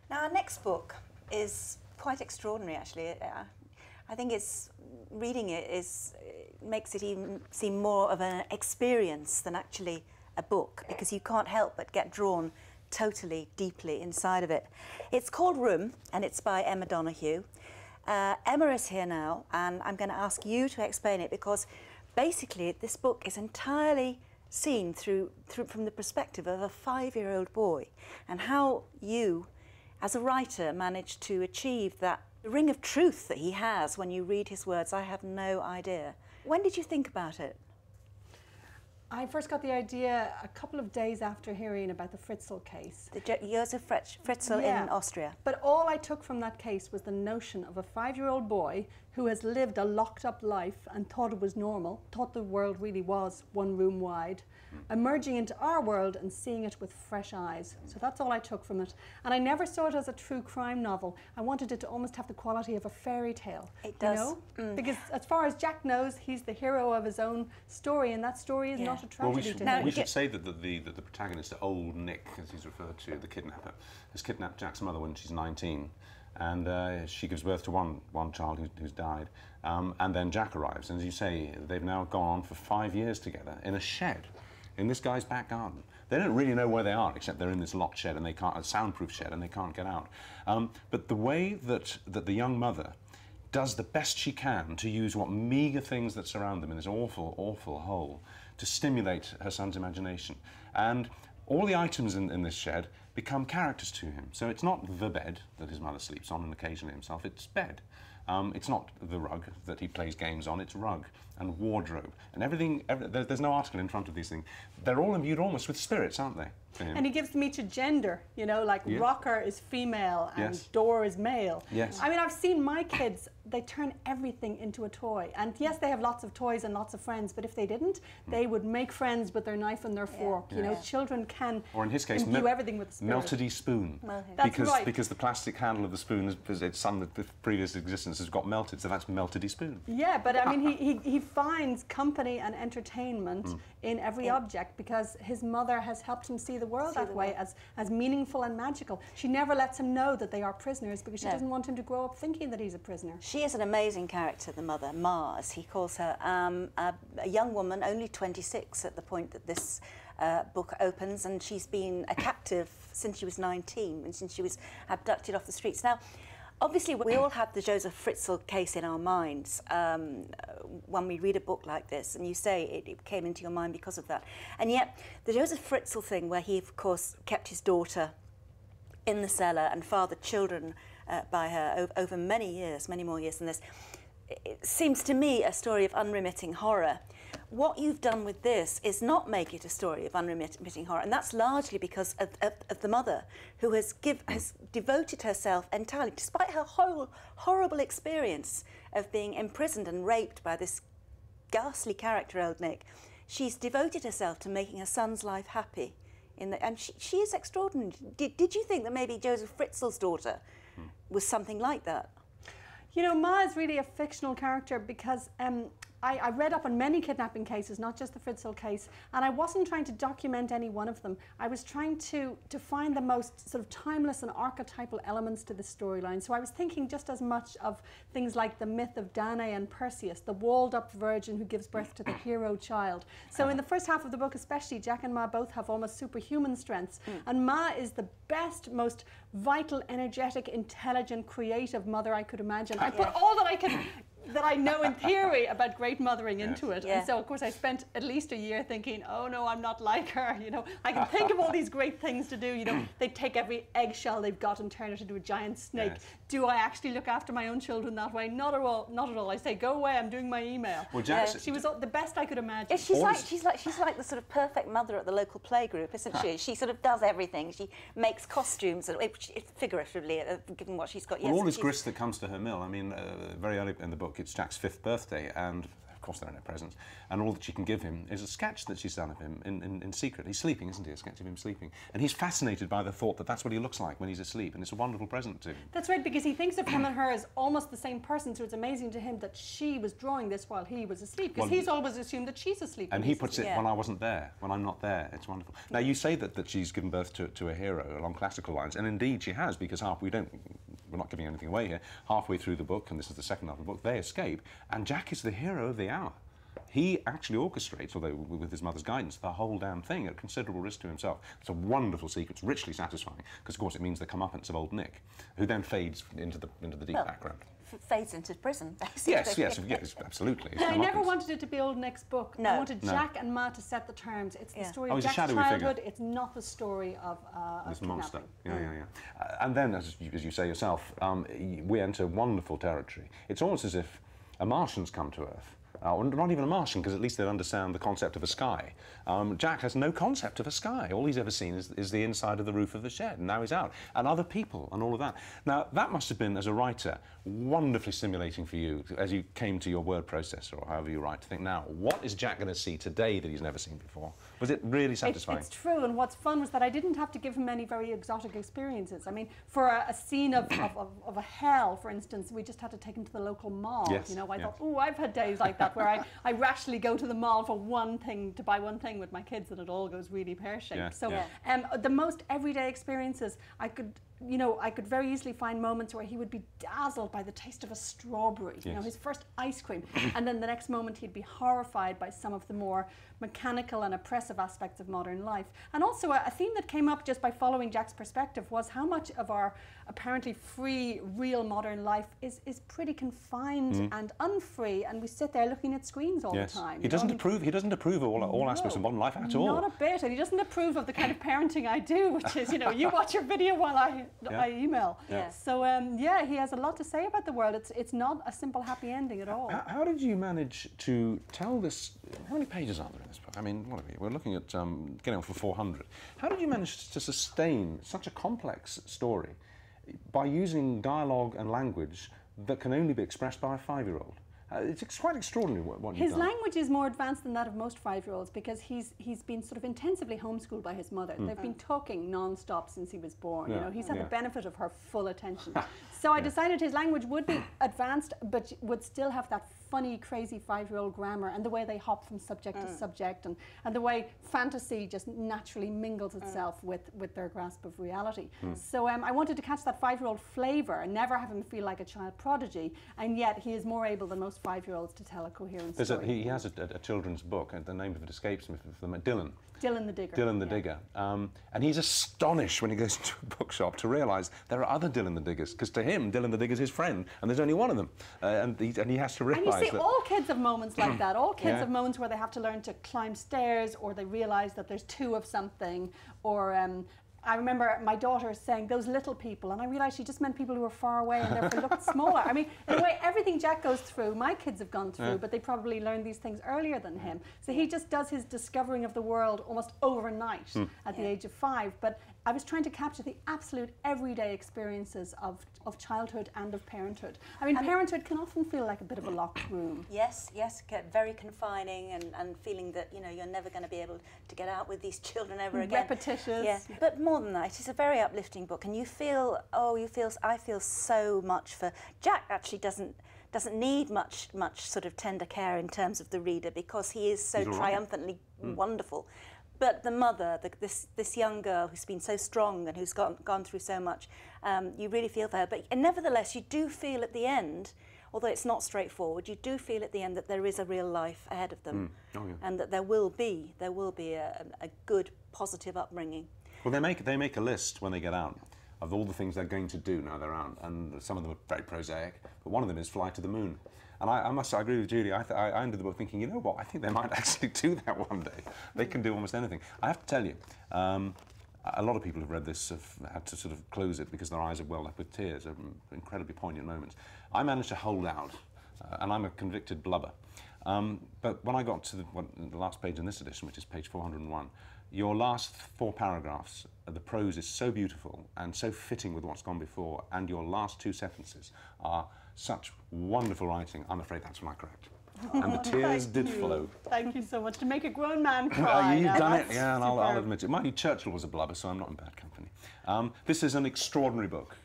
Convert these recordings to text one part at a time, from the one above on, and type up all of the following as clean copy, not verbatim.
Now, our next book is quite extraordinary, actually. I think reading it makes it even seem more of an experience than actually a book, because you can't help but get drawn totally, deeply inside of it. It's called Room, and it's by Emma Donoghue. Emma is here now, and I'm going to ask you to explain it, because basically this book is entirely seen from the perspective of a 5-year-old boy, and how you, as a writer, managed to achieve that ring of truth that he has when you read his words. I have no idea. When did you think about it? I first got the idea a couple of days after hearing about the Fritzl case. The Josef Fritzl in Austria. But all I took from that case was the notion of a 5-year-old boy who has lived a locked-up life and thought it was normal, thought the world really was one room wide, emerging into our world and seeing it with fresh eyes. So that's all I took from it. And I never saw it as a true crime novel. I wanted it to almost have the quality of a fairy tale. It does. You know? Because as far as Jack knows, he's the hero of his own story, and that story is not a tragedy to him. We should say that the protagonist, old Nick, as he's referred to, the kidnapper, has kidnapped Jack's mother when she's 19. And she gives birth to one child who's died. And then Jack arrives, and as you say, they've now gone on for 5 years together in a shed in this guy's back garden. They don't really know where they are, except they're in this locked shed, and they can't, a soundproof shed, and they can't get out. But the way that the young mother does the best she can to use what meagre things that surround them in this awful, awful hole to stimulate her son's imagination. And all the items in this shed become characters to him. So it's not the bed that his mother sleeps on and occasionally himself, it's bed. It's not the rug that he plays games on, it's rug and wardrobe. And everything, there's no article in front of these things. They're all imbued almost with spirits, aren't they? And he gives them each a gender, you know, like rocker is female and door is male. Yes. I mean, I've seen my kids, they turn everything into a toy. And yes, they have lots of toys and lots of friends, but if they didn't, they would make friends with their knife and their fork. You know, children can imbue everything with the spirit. Melted spoon. That's right. Because the plastic handle of the spoon, it's some of the previous existence has got melted, so that's melted spoon. Yeah, but I mean, he finds company and entertainment in every object, because his mother has helped him see the world that way, as meaningful and magical. She never lets him know that they are prisoners, because she doesn't want him to grow up thinking that he's a prisoner. She is an amazing character, the mother, Mars, he calls her, a young woman, only 26 at the point that this book opens, and she's been a captive since she was 19, and since she was abducted off the streets. Now, obviously, we all have the Josef Fritzl case in our minds when we read a book like this, and you say it came into your mind because of that. And yet, the Josef Fritzl thing, where he, of course, kept his daughter in the cellar and fathered children by her over many years, many more years than this, it seems to me a story of unremitting horror. What you've done with this is not make it a story of unremitting horror, and that's largely because of the mother, who has devoted herself entirely, despite her horrible experience of being imprisoned and raped by this ghastly character, old Nick. She's devoted herself to making her son's life happy, and she is extraordinary. Did you think that maybe Josef Fritzl's daughter was something like that? You know, Ma is really a fictional character, because I read up on many kidnapping cases, not just the Fritzl case, and I wasn't trying to document any one of them. I was trying to find the most sort of timeless and archetypal elements to the storyline. So I was thinking just as much of things like the myth of Danae and Perseus, the walled-up virgin who gives birth to the hero child. So in the first half of the book especially, Jack and Ma both have almost superhuman strengths, and Ma is the best, most vital, energetic, intelligent, creative mother I could imagine. I put all that I know in theory about great mothering into it. And so, of course, I spent at least a year thinking, oh no, I'm not like her, you know. I can think of all these great things to do, you know. They take every eggshell they've got and turn it into a giant snake. Do I actually look after my own children that way? Not at all, not at all. I say, go away, I'm doing my email. Well, she was the best I could imagine. Yeah, she's like the sort of perfect mother at the local playgroup, isn't she? She sort of does everything. She makes costumes, figuratively, given what she's got. Well, all this grist that comes to her mill, I mean, very early in the book, it's Jack's 5th birthday, and of course there are no presents, and all that she can give him is a sketch that she's done of him in secret. He's sleeping, isn't he? A sketch of him sleeping. And he's fascinated by the thought that that's what he looks like when he's asleep, and it's a wonderful present to him. That's right, because he thinks of him and her as almost the same person, so it's amazing to him that she was drawing this while he was asleep, because he's always assumed that she's asleep. And he puts it, when I wasn't there, when I'm not there. It's wonderful. Now, you say that she's given birth to a hero along classical lines, and indeed she has, because we're not giving anything away here, halfway through the book, and this is the second half of the book, they escape, and Jack is the hero of the hour. He actually orchestrates, although with his mother's guidance, the whole damn thing at considerable risk to himself. It's a wonderful sequence, richly satisfying, because of course it means the comeuppance of old Nick, who then fades into the deep background. Fades into prison, basically. Yes, absolutely. I never wanted it to be old Nick's book. No. I wanted Jack and Ma to set the terms. It's the story of he's a Jack's shadowy childhood. figure. It's not the story of this kidnapping. monster. And then, as you say yourself, we enter wonderful territory. It's almost as if a Martian's come to Earth. Not even a Martian, because at least they understand the concept of a sky. Jack has no concept of a sky. All he's ever seen is the inside of the roof of the shed, and now he's out. And other people, and all of that. Now, that must have been, as a writer, wonderfully stimulating for you, as you came to your word processor, or however you write, to think, now, what is Jack going to see today that he's never seen before? Was it really satisfying? It's true, and what's fun was that I didn't have to give him any very exotic experiences. I mean, for a scene of a hell, for instance, we just had to take him to the local mall. Yes, you know, I thought, oh, I've had days like that where I rashly go to the mall for to buy one thing with my kids, and it all goes really pear-shaped. The most everyday experiences, I could very easily find moments where he would be dazzled by the taste of a strawberry, you know, his first ice cream, and then the next moment he'd be horrified by some of the more mechanical and oppressive aspects of modern life. And also a theme that came up just by following Jack's perspective was how much of our apparently free, real modern life is pretty confined and unfree, and we sit there looking at screens all the time. He doesn't approve of all aspects of modern life at all. Not a bit, and he doesn't approve of the kind of parenting I do, which is, you know, you watch your video while I email. So he has a lot to say about the world. It's not a simple happy ending at all. How did you manage to tell this? How many pages are there in this book? I mean, what are we? We're looking at getting on for 400. How did you manage to sustain such a complex story by using dialogue and language that can only be expressed by a 5-year-old? It's quite extraordinary what you've done. His language is more advanced than that of most 5-year-olds, because he's been sort of intensively homeschooled by his mother. They've been talking non-stop since he was born. You know, he's had the benefit of her full attention. So I decided his language would be advanced, but would still have that funny, crazy 5-year-old grammar, and the way they hop from subject to subject, and the way fantasy just naturally mingles itself with their grasp of reality. So I wanted to catch that 5-year-old flavour and never have him feel like a child prodigy, and yet he is more able than most 5-year-olds to tell a coherent story. He has a children's book, and the name of it escapes me, Dylan. Dylan the Digger. Dylan the Digger. And he's astonished when he goes into a bookshop to realise there are other Dylan the Diggers, because to him, Dylan the Digger's his friend, and there's only one of them. And he has to realise that... And you see, all kids have moments like that. All kids have moments where they have to learn to climb stairs, or they realise that there's two of something, or... I remember my daughter saying those little people, and I realised she just meant people who were far away and therefore looked smaller. I mean, in a way, everything Jack goes through, my kids have gone through, but they probably learned these things earlier than him. So he just does his discovering of the world almost overnight at the age of 5. But I was trying to capture the absolute everyday experiences of childhood and of parenthood. I mean, parenthood can often feel like a bit of a locked room. Yes, very confining, and feeling that, you know, you're never going to be able to get out with these children ever again. Repetitious. Yeah. But more than that, it's a very uplifting book, and I feel so much for Jack. Actually doesn't need much sort of tender care in terms of the reader, because he is so triumphantly wonderful. But the mother, this young girl who's been so strong and who's gone through so much, you really feel for her. But nevertheless, you do feel at the end, although it's not straightforward, you do feel at the end that there is a real life ahead of them, and that there will be a good, positive upbringing. Well, they make a list when they get out of all the things they're going to do now they're out, and some of them are very prosaic, but one of them is fly to the moon. And I agree with Judy. I ended the book thinking, you know what, I think they might actually do that one day. They can do almost anything. I have to tell you, a lot of people who've read this have had to sort of close it because their eyes have welled up with tears, incredibly poignant moments. I managed to hold out, and I'm a convicted blubber. But when I got to the last page in this edition, which is page 401, your last 4 paragraphs, the prose is so beautiful and so fitting with what's gone before, and your last 2 sentences are Such wonderful writing. I'm afraid that's when I cracked. And the tears did flow. Thank you so much. To make a grown man cry. You've now, done it, that's yeah, and I'll superb. admit it. Mind you, Churchill was a blubber, so I'm not in bad company. This is an extraordinary book.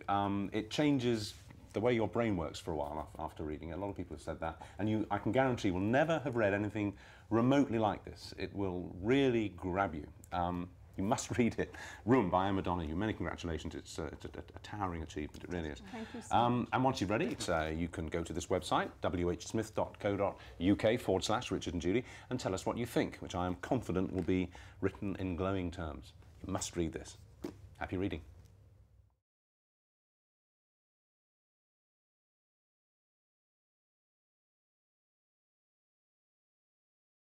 It changes the way your brain works for a while after reading it. A lot of people have said that, and I can guarantee you will never have read anything remotely like this. It will really grab you. You must read it. Room by Emma Donoghue. Many congratulations. It's a towering achievement. It really is. Thank you so much. And once you've read it, you can go to this website, whsmith.co.uk/Richard and Judy, and tell us what you think, which I am confident will be written in glowing terms. You must read this. Happy reading.